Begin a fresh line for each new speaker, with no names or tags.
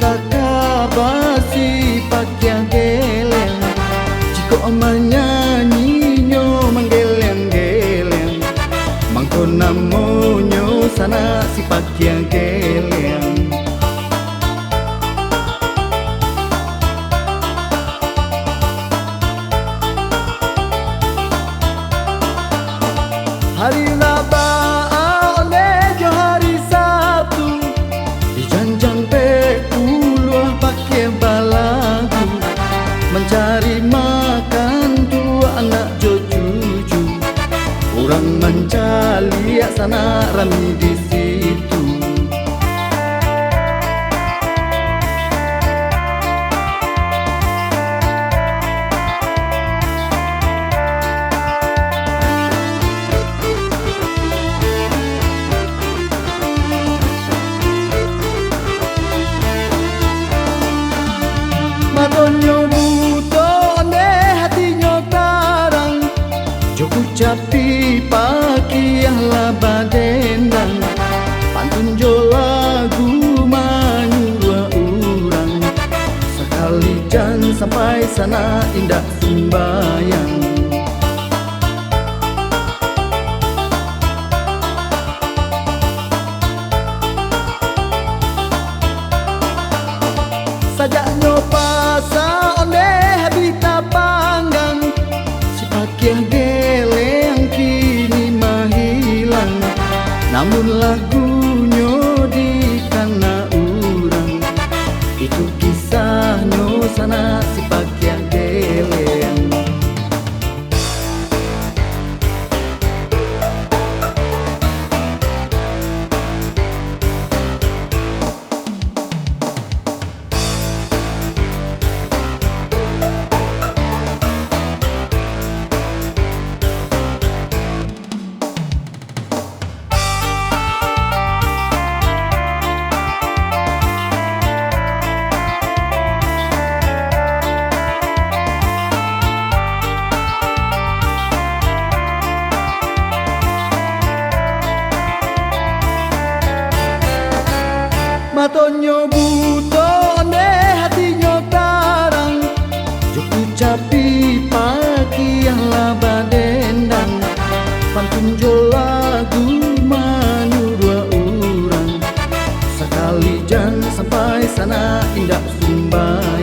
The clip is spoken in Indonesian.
Sandaka basi pakia geleng, jika menyanyinya menggeleng-geleng, mangko namonyo sana si pakia geleng. Hari Raba one jo hari Sabtu, di janjang pe uluh pakai balagu, mencari makan dua anak jo cucu. Orang mencari sana rami di situ. Matonyo buto ne hatinya tarang, jo ucapi pagi lah badendang, pantun jo lagu manyua urang, sekali jan sampai sana indah sembayang. Sajaknya pasa onde habita panggang, si pakia geleng kini menghilang, namun lagunya di kana urang, itu kisahnya sana si pakia geleng. Matonyo buto onde hatinya tarang, jo ucapi pagi lah badendang, pantun jo lagu manu dua urang, sekali jan sampai sana indah sumbai.